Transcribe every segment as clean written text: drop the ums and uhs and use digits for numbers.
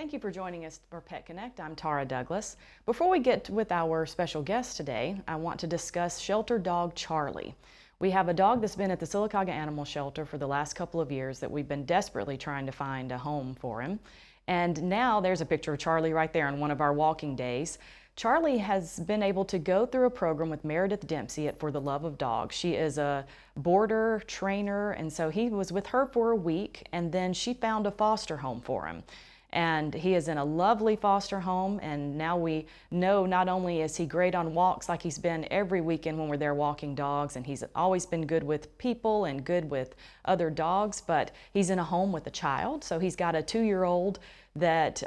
Thank you for joining us for Pet Connect. I'm Tara Douglas. Before we get with our special guest today, I want to discuss shelter dog Charlie. We have a dog that's been at the Sylacauga Animal Shelter for the last couple of years that we've been desperately trying to find a home for him. And now there's a picture of Charlie right there on one of our walking days. Charlie has been able to go through a program with Meredith Dempsey at For the Love of Dogs. She is a boarder, trainer, and so he was with her for a week, and then she found a foster home for him. And he is in a lovely foster home, and now we know not only is he great on walks like he's been every weekend when we're there walking dogs, and he's always been good with people and good with other dogs, but he's in a home with a child. So he's got a 2-year-old that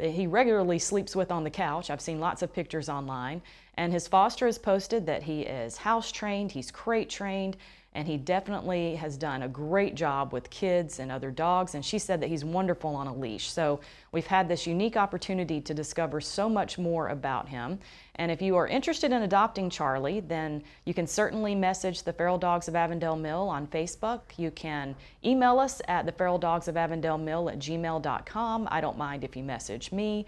he regularly sleeps with on the couch. I've seen lots of pictures online, and his foster has posted that he is house trained, he's crate trained, and he definitely has done a great job with kids and other dogs, and she said that he's wonderful on a leash. So we've had this unique opportunity to discover so much more about him. And if you are interested in adopting Charlie, then you can certainly message the Feral Dogs of Avondale Mill on Facebook. You can email us at theferaldogsofavondalemill@gmail.com. I don't mind if you message me.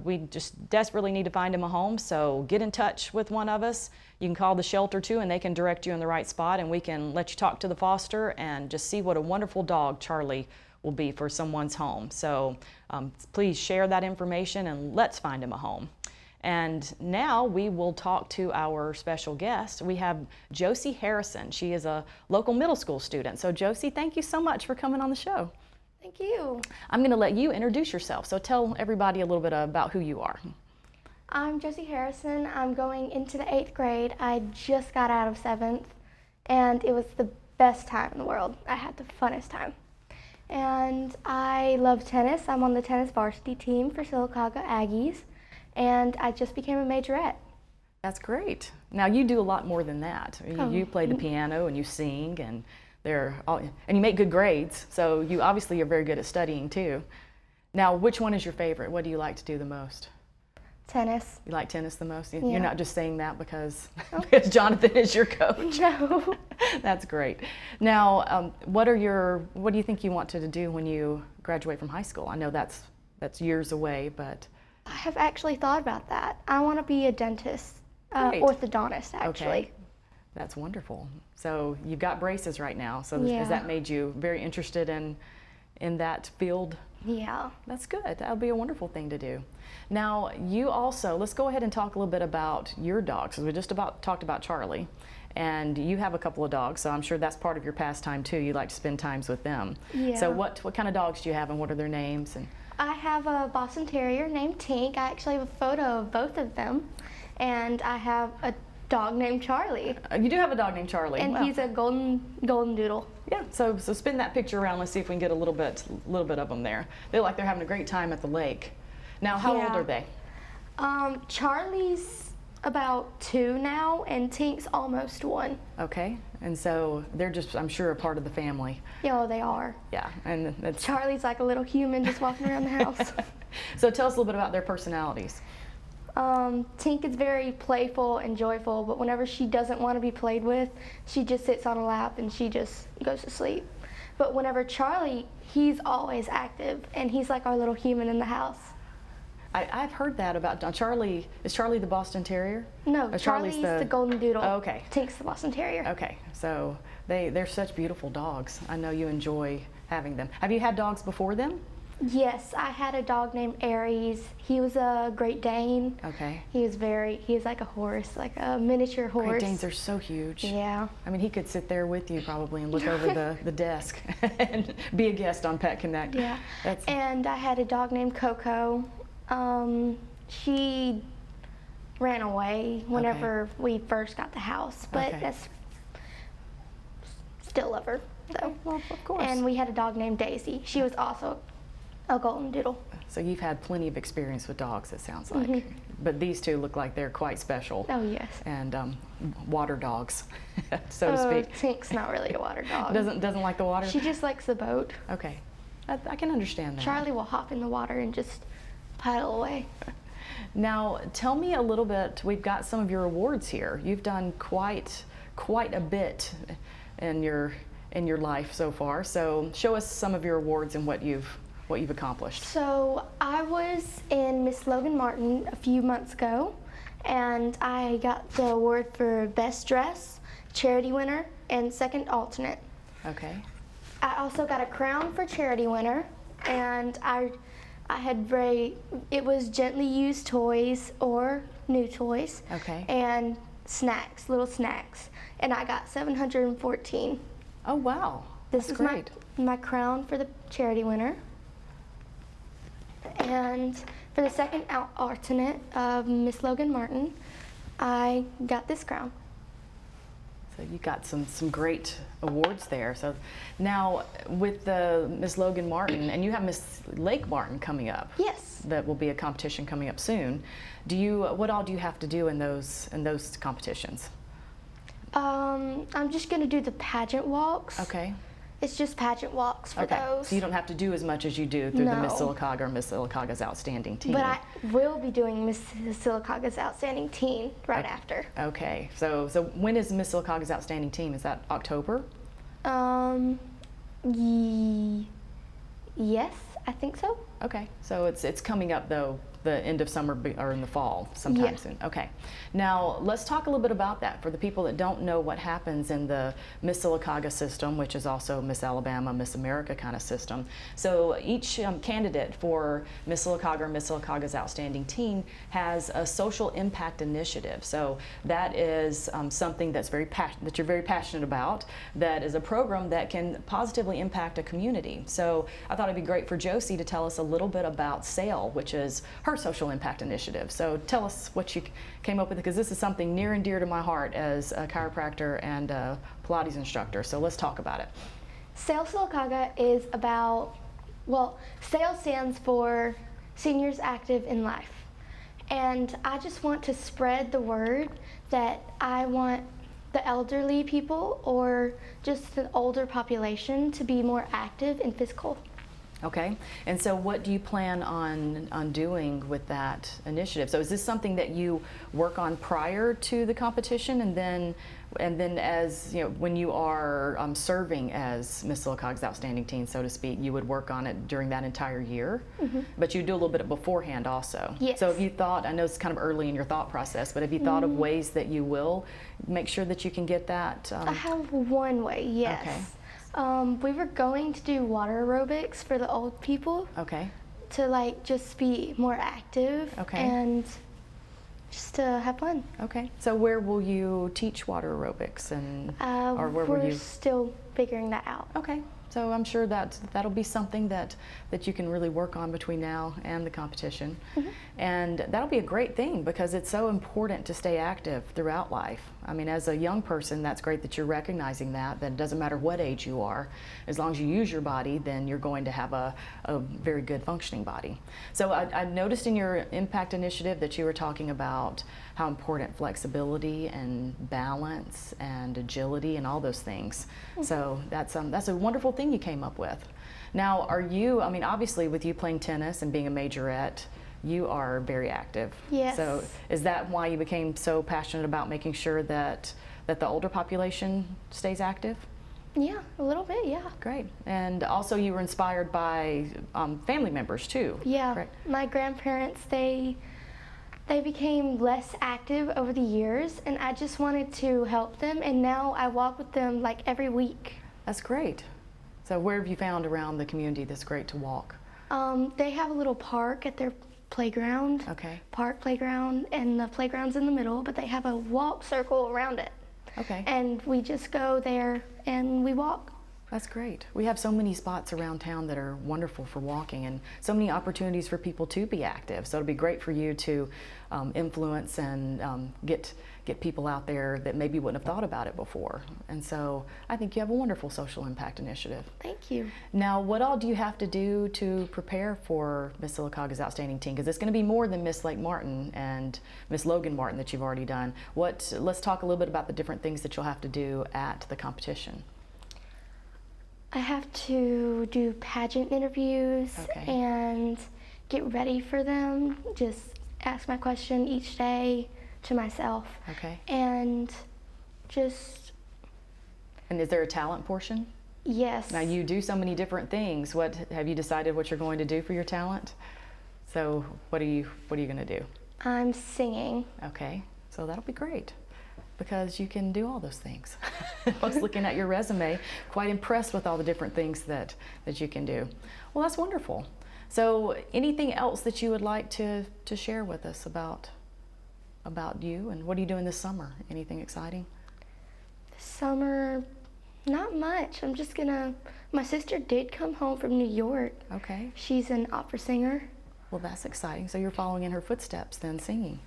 We just desperately need to find him a home, so get in touch with one of us. You can call the shelter too, and they can direct you in the right spot, and we can let you talk to the foster and just see what a wonderful dog Charlie will be for someone's home. So please share that information and let's find him a home. And now we will talk to our special guest. We have Josie Harrison. She is a local middle school student. So Josie, thank you so much for coming on the show. Thank you. I'm going to let you introduce yourself. So tell everybody a little bit about who you are. I'm Josie Harrison. I'm going into the 8th grade. I just got out of 7th, and it was the best time in the world. I had the funnest time. And I love tennis. I'm on the tennis varsity team for Sylacauga Aggies, and I just became a majorette. That's great. Now you do a lot more than that. You play the piano and you sing, and and you make good grades, so you obviously are very good at studying too. Now, which one is your favorite? What do you like to do the most? Tennis. You like tennis the most? Yeah. You're not just saying that because, because Jonathan is your coach. No. That's great. Now, what do you think you want to do when you graduate from high school? I know that's years away, but I have actually thought about that. I want to be a dentist, orthodontist actually. Okay. That's wonderful. So you've got braces right now. So Yeah. has that made you very interested in that field? Yeah. That's good. That'll be a wonderful thing to do. Now, you also, let's go ahead and talk a little bit about your dogs. So we just talked about Charlie, and you have a couple of dogs, so I'm sure that's part of your pastime too. You like to spend times with them. Yeah. So what kind of dogs do you have, and what are their names? And I have a Boston Terrier named Tink. I actually have a photo of both of them, and I have a dog named Charlie. You do have a dog named Charlie. And Wow. he's a golden doodle. Yeah, so spin that picture around. Let's see if we can get a little bit of them there. They look like they're having a great time at the lake. Now, how old are they? Charlie's about 2 now, and Tink's almost 1. Okay, and so they're just, I'm sure, a part of the family. Yeah, they are. Yeah, and that's Charlie's like a little human just walking around the house. So tell us a little bit about their personalities. Tink is very playful and joyful, but whenever she doesn't want to be played with, she just sits on a lap and she just goes to sleep. But whenever Charlie, he's always active, and he's like our little human in the house. I've heard that about Charlie. Is Charlie the Boston Terrier? No, Oh, Charlie's the golden doodle. Oh, okay. Tink's the Boston Terrier. Okay, so they're such beautiful dogs. I know you enjoy having them. Have you had dogs before them? Yes, I had a dog named Aries. He was a Great Dane. Okay. He was like a horse, like a miniature horse. Great Danes are so huge. Yeah. I mean, he could sit there with you probably and look over the desk and be a guest on Pet Connect. Yeah. And I had a dog named Coco. She ran away whenever we first got the house, but that's still love her. So. Well, of course. And we had a dog named Daisy. She was also a golden doodle. So you've had plenty of experience with dogs, it sounds like. Mm-hmm. But these two look like they're quite special. Oh, yes. And water dogs, so to speak. Tink's not really a water dog. Doesn't like the water? She just likes the boat. Okay. I can understand that. Charlie will hop in the water and just paddle away. Now, tell me a little bit. We've got some of your awards here. You've done quite a bit in your life so far. So show us some of your awards and what you've what you've accomplished. So I was in Miss Logan Martin a few months ago, and I got the award for Best Dress, Charity Winner, and Second Alternate. Okay. I also got a crown for Charity Winner, and I had it was gently used toys or new toys. Okay. And snacks, little snacks, and I got 714. Oh wow. This That's is great. my crown for the Charity Winner. And for the second alternate of Miss Logan Martin, I got this crown. So you got some great awards there. So now with the Miss Logan Martin, and you have Miss Lake Martin coming up. Yes. That will be a competition coming up soon. What all do you have to do in those competitions? I'm just gonna do the pageant walks. Okay. It's just pageant walks for those. So you don't have to do as much as you do through the Miss No. Sylacauga or Miss Sylacauga's Outstanding Teen. But I will be doing Miss Sylacauga's Outstanding Teen right Okay. after. Okay. So when is Miss Sylacauga's Outstanding Teen? Is that October? Yes, I think so. Okay. So it's coming up though, the end of summer or in the fall sometime Yeah. soon. Okay. Now let's talk a little bit about that for the people that don't know what happens in the Miss Sylacauga system, which is also Miss Alabama, Miss America kind of system. So each candidate for Miss Sylacauga or Miss Sylacauga's Outstanding Teen has a social impact initiative. So that is something that you're very passionate about. That is a program that can positively impact a community. So I thought it'd be great for Josie to tell us a little bit about SAIL, which is her social impact initiative. So tell us what you came up with, because this is something near and dear to my heart as a chiropractor and a Pilates instructor. So let's talk about it. SAIL Sylacauga is about, SAIL stands for Seniors Active in Life. And I just want to spread the word that I want the elderly people or just the older population to be more active and physical. Okay, and so what do you plan on doing with that initiative? So is this something that you work on prior to the competition, and then as you know, when you are serving as Miss Sylacauga's Outstanding Teen, so to speak, you would work on it during that entire year? Mm-hmm. But you do a little bit beforehand also. Yes. So have you thought, I know it's kind of early in your thought process, but have you thought of ways that you will make sure that you can get that? I have one way, yes. Okay. We were going to do water aerobics for the old people Okay. to just be more active Okay. and just to have fun. Okay. So where will you teach water aerobics, or where will we're you? still figuring that out. Okay, so I'm sure that'll be something that you can really work on between now and the competition. Mm-hmm. And that'll be a great thing, because it's so important to stay active throughout life. I mean, as a young person, that's great that you're recognizing that it doesn't matter what age you are, as long as you use your body, then you're going to have a very good functioning body. So I noticed in your impact initiative that you were talking about how important flexibility and balance and agility and all those things. Mm-hmm. So that's a wonderful thing you came up with. Now, obviously with you playing tennis and being a majorette, you are very active. Yes. So is that why you became so passionate about making sure that the older population stays active? Yeah, a little bit, yeah. Great. And also you were inspired by family members too. Yeah, correct? My grandparents, they became less active over the years, and I just wanted to help them, and now I walk with them every week. That's great. So where have you found around the community that's great to walk? They have a little park at their playground. Okay. Park playground, and the playground's in the middle, but they have a walk circle around it. Okay. And we just go there and we walk. That's great. We have so many spots around town that are wonderful for walking, and so many opportunities for people to be active. So it'll be great for you to influence and get people out there that maybe wouldn't have thought about it before. And so I think you have a wonderful social impact initiative. Thank you. Now, what all do you have to do to prepare for Miss Sylacauga's Outstanding Teen? Because it's going to be more than Miss Lake Martin and Miss Logan Martin that you've already done. Let's talk a little bit about the different things that you'll have to do at the competition. I have to do pageant interviews Okay. and get ready for them. Just ask my question each day to myself. Okay. And just, And is there a talent portion? Yes. Now you do so many different things. What have you decided what you're going to do for your talent? So what are you going to do? I'm singing. Okay, so that'll be great because you can do all those things. I was looking at your resume, quite impressed with all the different things that you can do. Well, that's wonderful. So anything else that you would like to share with us about you, and what are you doing this summer? Anything exciting? This summer, not much. I'm just gonna, my sister did come home from New York. Okay. She's an opera singer. Well, that's exciting. So you're following in her footsteps then, singing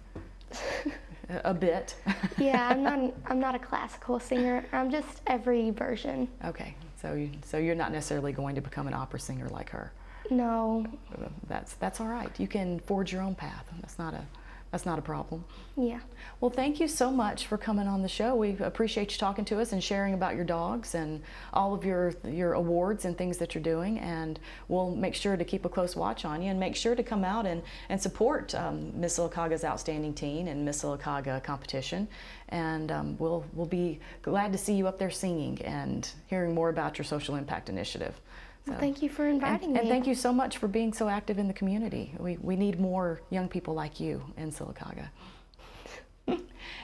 a bit. Yeah, I'm not a classical singer. I'm just every version. Okay, so you're not necessarily going to become an opera singer like her. No. That's all right. You can forge your own path. That's not a problem. Yeah. Well, thank you so much for coming on the show. We appreciate you talking to us and sharing about your dogs and all of your awards and things that you're doing. And we'll make sure to keep a close watch on you and make sure to come out and support Miss Silicaga's Outstanding Teen and Miss Silicaga competition. And we'll be glad to see you up there singing and hearing more about your social impact initiative. Well, thank you for inviting me. And thank you so much for being so active in the community. We need more young people like you in Silicaga.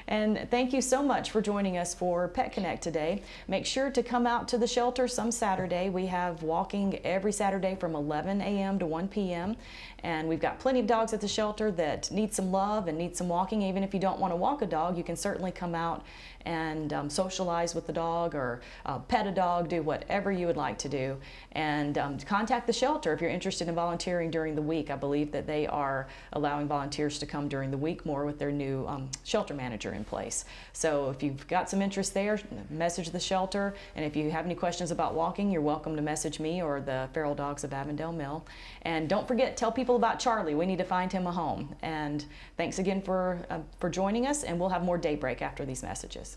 And thank you so much for joining us for Pet Connect today. Make sure to come out to the shelter some Saturday. We have walking every Saturday from 11 a.m. to 1 p.m. And we've got plenty of dogs at the shelter that need some love and need some walking. Even if you don't want to walk a dog, you can certainly come out and socialize with the dog or pet a dog, do whatever you would like to do. And contact the shelter if you're interested in volunteering during the week. I believe that they are allowing volunteers to come during the week more with their new shelter manager in place. So if you've got some interest there, message the shelter. And if you have any questions about walking, you're welcome to message me or the Feral Dogs of Avondale Mill. And don't forget, tell people about Charlie. We need to find him a home. And thanks again for joining us, and we'll have more Daybreak after these messages.